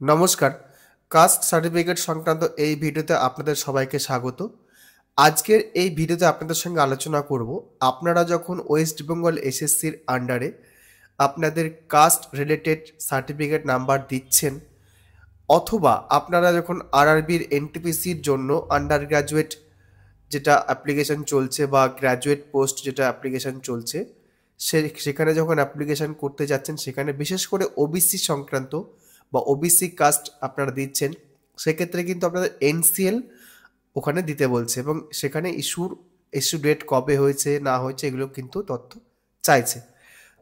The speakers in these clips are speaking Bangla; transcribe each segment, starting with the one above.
নমস্কার। কাস্ট সার্টিফিকেট সংক্রান্ত এই ভিডিওতে আপনাদের সবাইকে স্বাগত। আজকের এই ভিডিওতে আপনাদের সঙ্গে আলোচনা করব, আপনারা যখন ওয়েস্ট বেঙ্গল এসএসসির আন্ডারে আপনাদের কাস্ট রিলেটেড সার্টিফিকেট নাম্বার দিচ্ছেন, অথবা আপনারা যখন আরআরবির এনটিপিসির জন্য আন্ডার গ্র্যাজুয়েট যেটা অ্যাপ্লিকেশন চলছে বা গ্র্যাজুয়েট পোস্ট যেটা অ্যাপ্লিকেশন চলছে, সেখানে যখন অ্যাপ্লিকেশন করতে যাচ্ছেন, সেখানে বিশেষ করে ওবিসি সংক্রান্ত বা ওবিসি কাস্ট আপনারা দিচ্ছেন, সেক্ষেত্রে কিন্তু আপনাদের এনসিএল ওখানে দিতে বলছে এবং সেখানে ইস্যু ডেট কবে হয়েছে না হয়েছে এগুলো কিন্তু তথ্য চাইছে।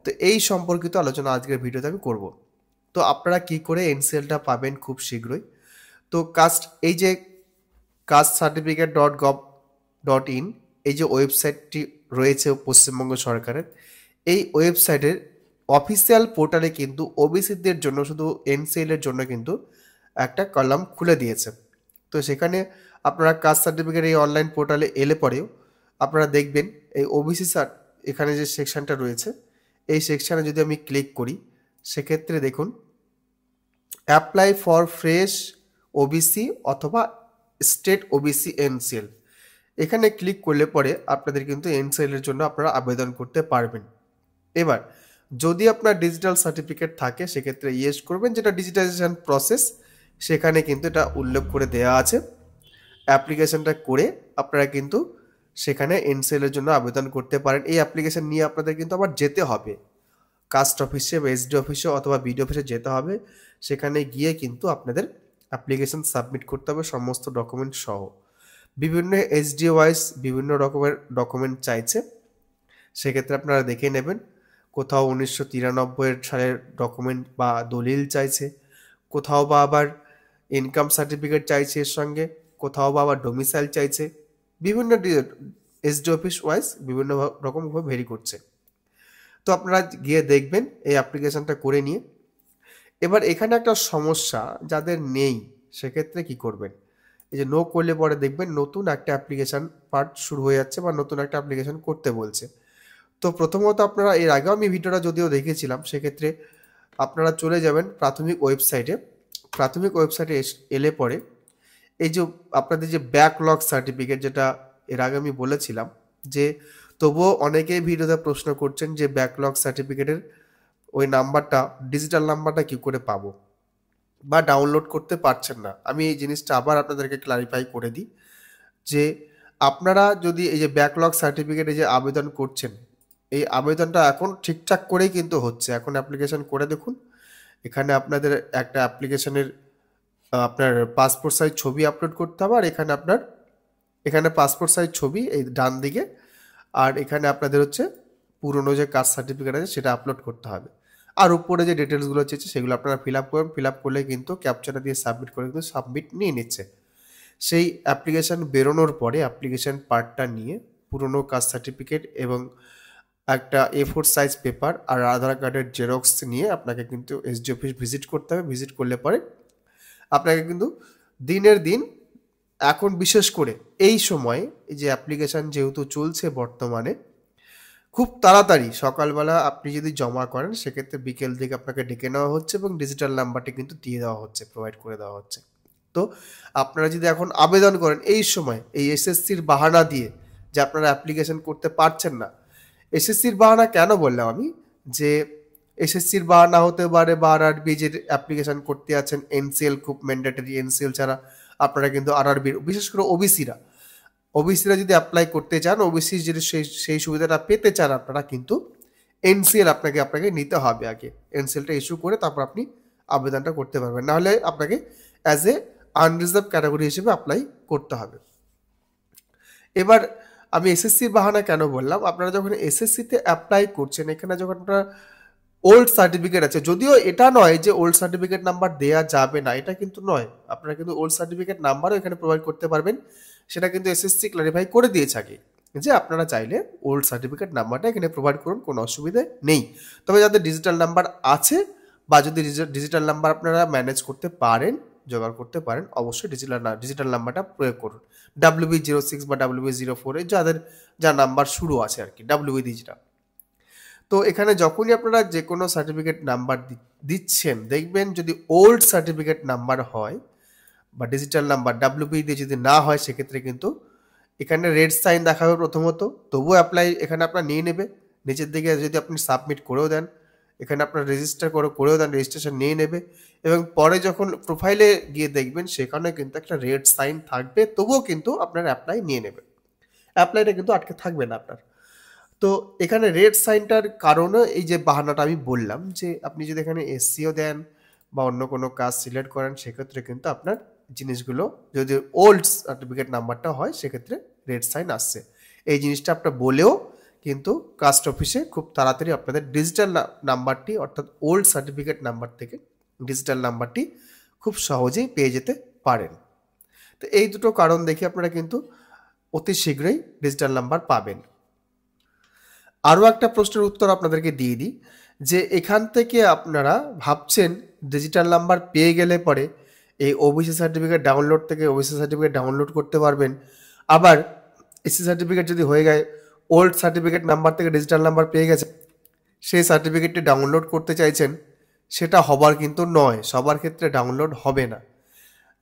তো এই সম্পর্কিত আলোচনা আজকের ভিডিওতে আমি করব। তো আপনারা কি করে এনসিএলটা পাবেন খুব শীঘ্রই। তো এই যে castecertificate.gov.in এই যে ওয়েবসাইটটি রয়েছে পশ্চিমবঙ্গ সরকারের, এই ওয়েবসাইটের অফিসিয়াল পোর্টালে কিন্তু ওবিসিদের জন্য শুধু এনসিএল এর জন্য কিন্তু একটা কলাম খুলে দিয়েছে। তো সেখানে আপনারা কাস্ট সার্টিফিকেট এই অনলাইন পোর্টালে এলে পরেও আপনারা দেখবেন এই ওবিসি এখানে যে সেকশনটা রয়েছে, এই সেকশনে যদি আমি ক্লিক করি, সেক্ষেত্রে দেখুন অ্যাপ্লাই ফর ফ্রেশ ওবিসি অথবা স্টেট ওবিসি এনসিএল, এখানে ক্লিক করলে পরে আপনাদের কিন্তু এনসিএল এর জন্য আপনারা আবেদন করতে পারবেন। এবার যদি আপনার ডিজিটাল সার্টিফিকেট থাকে সেক্ষেত্রে ইয়েস করবেন, যেটা ডিজিটাইজেশন প্রসেস, সেখানে কিন্তু এটা উল্লেখ করে দেওয়া আছে। অ্যাপ্লিকেশনটা করে আপনারা কিন্তু সেখানে এনসিএল এর জন্য আবেদন করতে পারেন। এই অ্যাপ্লিকেশন নিয়ে আপনাদের কিন্তু আবার যেতে হবে কাস্ট অফিসে বা এসডি অফিসে অথবা বিডি অফিসে যেতে হবে। সেখানে গিয়ে কিন্তু আপনাদের অ্যাপ্লিকেশন সাবমিট করতে হবে সমস্ত ডকুমেন্ট সহ। বিভিন্ন এসডি ওয়াইজ বিভিন্ন রকমের ডকুমেন্ট চাইছে, সেক্ষেত্রে আপনারা দেখে নেবেন। কোথাও 1993 সালের ডকুমেন্ট বা দলিল চাইছে, কোথাও বা আবার ইনকাম সার্টিফিকেট চাইছে এর সঙ্গে, কোথাও বা আবার ডোমিসাইল চাইছে। বিভিন্ন এসডি অফিস ওয়াইজ বিভিন্ন রকমভাবে ভেরি করছে। তো আপনারা গিয়ে দেখবেন এই অ্যাপ্লিকেশনটা করে নিয়ে। এবার এখানে একটা সমস্যা, যাদের নেই সেক্ষেত্রে কি করবেন, এই যে নো করলে পরে দেখবেন নতুন একটা অ্যাপ্লিকেশন পার্ট শুরু হয়ে যাচ্ছে বা নতুন একটা অ্যাপ্লিকেশন করতে বলছে। তো প্রথমত আপনারা, এর আগেও আমি ভিডিওটা যদিও দেখেছিলাম, সেক্ষেত্রে আপনারা চলে যাবেন প্রাথমিক ওয়েবসাইটে। প্রাথমিক ওয়েবসাইটে এলে পরে এই যে আপনাদের যে ব্যাকলগ সার্টিফিকেট, যেটা এর আগে আমি বলেছিলাম, যে তবুও অনেকেই ভিডিওতে প্রশ্ন করছেন যে ব্যাকলগ সার্টিফিকেটের ওই নাম্বারটা, ডিজিটাল নাম্বারটা কি করে পাবো বা ডাউনলোড করতে পারছেন না। আমি এই জিনিসটা আবার আপনাদেরকে ক্লারিফাই করে দিই যে আপনারা যদি এই যে ব্যাকলগ সার্টিফিকেটে যে আবেদন করছেন, এই আবেদনটা এখন ঠিকঠাক করেই কিন্তু হচ্ছে। এখন অ্যাপ্লিকেশন করে দেখুন, এখানে আপনাদের একটা অ্যাপ্লিকেশনের আপনার পাসপোর্ট সাইজ ছবি আপলোড করতে হবে, আর এখানে পাসপোর্ট সাইজ ছবি এই ডান দিকে, আর এখানে আপনাদের হচ্ছে পুরনো যে কাস্ট সার্টিফিকেট আছে সেটা আপলোড করতে হবে। আর উপরে যে ডিটেলসগুলো চেয়েছে সেগুলো আপনারা ফিল আপ করবেন। ফিল আপ করলে কিন্তু ক্যাপচাটা দিয়ে সাবমিট করে কিন্তু সাবমিট নিয়ে নিচ্ছে। সেই অ্যাপ্লিকেশন বেরোনোর পরে অ্যাপ্লিকেশন পার্টটা নিয়ে পুরনো কাস্ট সার্টিফিকেট এবং একটা A4 সাইজ পেপার আর আধার কার্ডের জেরক্স নিয়ে আপনাকে কিন্তু এসডি অফিস ভিজিট করতে হবে। ভিজিট করলে পরে আপনাকে কিন্তু দিনের দিন, এখন বিশেষ করে এই সময়ে এই যে অ্যাপ্লিকেশন যেহেতু চলছে বর্তমানে, খুব তাড়াতাড়ি সকালবেলা আপনি যদি জমা করেন, সেক্ষেত্রে বিকেল দিকে আপনাকে ডেকে নেওয়া হচ্ছে এবং ডিজিটাল নাম্বারটি কিন্তু দিয়ে দেওয়া হচ্ছে, প্রোভাইড করে দেওয়া হচ্ছে। তো আপনারা যদি এখন আবেদন করেন এই সময়, এই এসএসসির বাহানা দিয়ে যে আপনারা অ্যাপ্লিকেশন করতে পারছেন না, এসএসসির বাহানা কেন বললাম আমি, যে এসএসসির বাহানা হতে পারে বা আরআরবি যে অ্যাপ্লিকেশন করতে আছেন, এনসিএল খুব ম্যান্ডেটরি, এনসিএল ছাড়া আপনারা কিন্তু আরআরবির, বিশেষ করে ওবিসিরা যদি অ্যাপ্লাই করতে চান, ওবিসি যদি সেই সুবিধাটা পেতে চান, আপনারা কিন্তু এনসিএল আপনাকে নিতে হবে আগে। এনসিএলটা ইস্যু করে তারপর আপনি আবেদনটা করতে পারবেন, নাহলে আপনাকে অ্যাজ এ আনরিজার্ভ ক্যাটাগরি হিসেবে অ্যাপ্লাই করতে হবে। এবার আমি এসএসসির বাহানা কেন বললাম, আপনারা যখন এসএসসিতে অ্যাপ্লাই করছেন, এখানে যখন আপনারা ওল্ড সার্টিফিকেট আছে, যদিও এটা নয় যে ওল্ড সার্টিফিকেট নাম্বার দেয়া যাবে না, এটা কিন্তু নয়, আপনারা কিন্তু ওল্ড সার্টিফিকেট নাম্বারও এখানে প্রোভাইড করতে পারবেন। সেটা কিন্তু এসএসসি ক্লারিফাই করে দিয়েছে আগে, যে আপনারা চাইলে ওল্ড সার্টিফিকেট নাম্বারটা এখানে প্রোভাইড করুন, কোনো অসুবিধা নেই। তবে যাদের ডিজিটাল নাম্বার আছে বা যদি ডিজিটাল নাম্বার আপনারা ম্যানেজ করতে পারেন, জোগাড় করতে পারেন, অবশ্যই ডিজিটাল নাম্বারটা প্রয়োগ করুন। WB06 বা WB04 যাদের যা নাম্বার শুরু আছে আর কি, WB দিয়ে যেটা। তো এখানে যখনই আপনারা যে কোনো সার্টিফিকেট নাম্বার দিচ্ছেন, দেখবেন যদি ওল্ড সার্টিফিকেট নাম্বার হয় বা ডিজিটাল নাম্বার ডাব্লিউপি দিয়ে যদি না হয়, সেক্ষেত্রে কিন্তু এখানে রেড সাইন দেখাবে প্রথমত, তবুও অ্যাপ্লাই এখানে আপনার নিয়ে নেবে। নিচের দিকে যদি আপনি সাবমিট করেও দেন, এখানে আপনার রেজিস্টার করেও দেন, রেজিস্ট্রেশন নিয়ে নেবে। এবং পরে যখন প্রোফাইলে গিয়ে দেখবেন সেখানে কিন্তু একটা রেড সাইন থাকবে, তবুও কিন্তু আপনার অ্যাপ্লাই নিয়ে নেবে, অ্যাপ্লাইটা কিন্তু আটকে থাকবে না আপনার। তো এখানে রেড সাইনটার কারণে এই যে বাহানাটা আমি বললাম, যে আপনি যদি এখানে এসসিও দেন বা অন্য কোনো কাজ সিলেক্ট করেন, সেক্ষেত্রে কিন্তু আপনার জিনিসগুলো যদি ওল্ড সার্টিফিকেট নাম্বারটা হয়, সেক্ষেত্রে রেড সাইন আসছে। এই জিনিসটা আপনার বলেও কিন্তু কাস্ট অফিসে খুব তাড়াতাড়ি আপনাদের ডিজিটাল নাম্বারটি, অর্থাৎ ওল্ড সার্টিফিকেট নাম্বার থেকে ডিজিটাল নাম্বারটি খুব সহজেই পেয়ে যেতে পারেন। তো এই দুটো কারণ দেখে আপনারা কিন্তু অতি শীঘ্রই ডিজিটাল নাম্বার পাবেন। আরও একটা প্রশ্নের উত্তর আপনাদেরকে দিয়ে দিই, যে এখান থেকে আপনারা ভাবছেন ডিজিটাল নাম্বার পেয়ে গেলে পরে এই ওবিসি সার্টিফিকেট ডাউনলোড থেকে ওবিসি সার্টিফিকেট ডাউনলোড করতে পারবেন, আবার এসসি সার্টিফিকেট যদি হয়ে যায়, ওল্ড সার্টিফিকেট নাম্বার থেকে ডিজিটাল নাম্বার পেয়ে গেছে, সেই সার্টিফিকেটটি ডাউনলোড করতে চাইছেন, সেটা হবার কিন্তু নয়, সবার ক্ষেত্রে ডাউনলোড হবে না।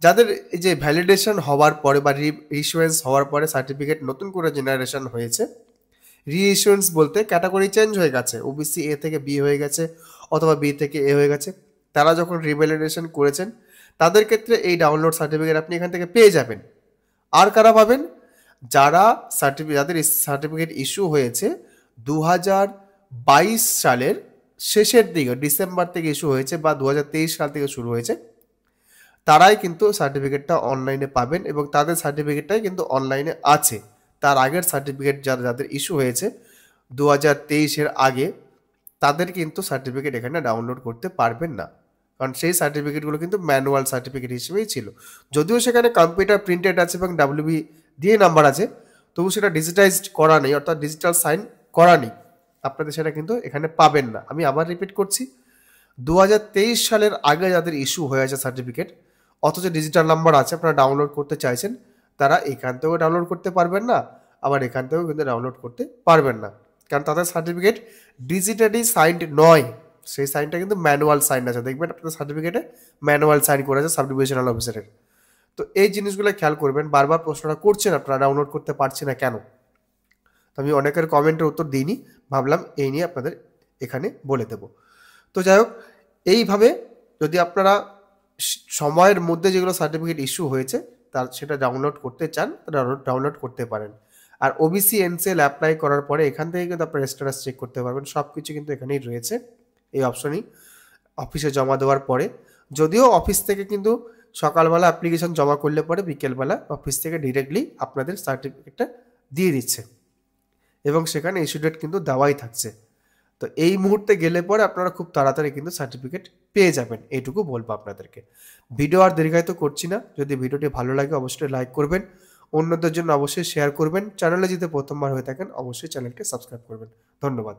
যাদের এই যে ভ্যালিডেশন হওয়ার পরে বা রিইস্যুয়েন্স হওয়ার পরে সার্টিফিকেট নতুন করে জেনারেশন হয়েছে, রিইস্যুয়েন্স বলতে ক্যাটাগরি চেঞ্জ হয়ে গেছে, ওবিসি এ থেকে বি হয়ে গেছে অথবা বি থেকে এ হয়ে গেছে, তারা যখন রিভ্যালিডেশন করেছেন, তাদের ক্ষেত্রে এই ডাউনলোড সার্টিফিকেট আপনি এখান থেকে পেয়ে যাবেন। আর কারা পাবেন? যারা যাদের সার্টিফিকেট ইস্যু হয়েছে 2022 সালের শেষের দিকে, ডিসেম্বর থেকে ইস্যু হয়েছে বা 2023 সাল থেকে শুরু হয়েছে, তারাই কিন্তু সার্টিফিকেটটা অনলাইনে পাবেন এবং তাদের সার্টিফিকেটটাই কিন্তু অনলাইনে আছে। তার আগের সার্টিফিকেট যাদের ইস্যু হয়েছে 2023-এর আগে, তাদের কিন্তু সার্টিফিকেট এখানে ডাউনলোড করতে পারবেন না, কারণ সেই সার্টিফিকেটগুলো কিন্তু ম্যানুয়াল সার্টিফিকেট হিসেবেই ছিল। যদিও সেখানে কম্পিউটার প্রিন্টেড আছে এবং ডাব্লিউবি দিয়ে নাম্বার আছে, তবু সেটা ডিজিটাইজড করা নেই, অর্থাৎ ডিজিটাল সাইন করা নেই, আপনাদের সেটা কিন্তু এখানে পাবেন না। আমি আবার রিপিট করছি, 2023 সালের আগে যাদের ইস্যু হয়ে আছে সার্টিফিকেট, অথচ ডিজিটাল নাম্বার আছে, আপনারা ডাউনলোড করতে চাইছেন, তারা এখান থেকেও ডাউনলোড করতে পারবেন না, আবার এখান থেকেও কিন্তু ডাউনলোড করতে পারবেন না, কারণ তাদের সার্টিফিকেট ডিজিটালি সাইন্ড নয়, সেই সাইনটা কিন্তু ম্যানুয়াল সাইন আছে। দেখবেন আপনাদের সার্টিফিকেটে ম্যানুয়াল সাইন করে আছে সাব ডিভিশনাল অফিসারের। তো এই জিনিসগুলো খেয়াল করবেন। বারবার প্রশ্নটা করছেন আপনারা ডাউনলোড করতে পারছি না কেন, তো আমি অনেকের কমেন্টের উত্তর দিইনি, ভাবলাম এই নিয়ে আপনাদের এখানে বলে দেব। তো যাই হোক, এইভাবে যদি আপনারা সময়ের মধ্যে যেগুলো সার্টিফিকেট ইস্যু হয়েছে তার সেটা ডাউনলোড করতে চান, ডাউনলোড করতে পারেন। আর ওবিসি এনসিএল অ্যাপ্লাই করার পরে এখান থেকে কিন্তু আপনার স্ট্যাটাস চেক করতে পারবেন, সব কিছু কিন্তু এখানেই রয়েছে এই অপশনই, অফিসে জমা দেওয়ার পরে। যদিও অফিস থেকে কিন্তু সকালবেলা অ্যাপ্লিকেশন জমা করলে পরে বিকেলবেলা অফিস থেকে ডিরেক্টলি আপনাদের সার্টিফিকেটটা দিয়ে দিচ্ছে এবং সেখানে ইস্যু ডেট কিন্তু দেওয়াই থাকছে। তো এই মুহূর্তে গেলে পরে আপনারা খুব তাড়াতাড়ি কিন্তু সার্টিফিকেট পেয়ে যাবেন, এইটুকু বলবো আপনাদেরকে। ভিডিও আর দীর্ঘায়িত করছি না, যদি ভিডিওটি ভালো লাগে অবশ্যই লাইক করবেন, অন্যদের জন্য অবশ্যই শেয়ার করবেন, চ্যানেলে যদি প্রথমবার হয়ে থাকেন অবশ্যই চ্যানেলকে সাবস্ক্রাইব করবেন। ধন্যবাদ।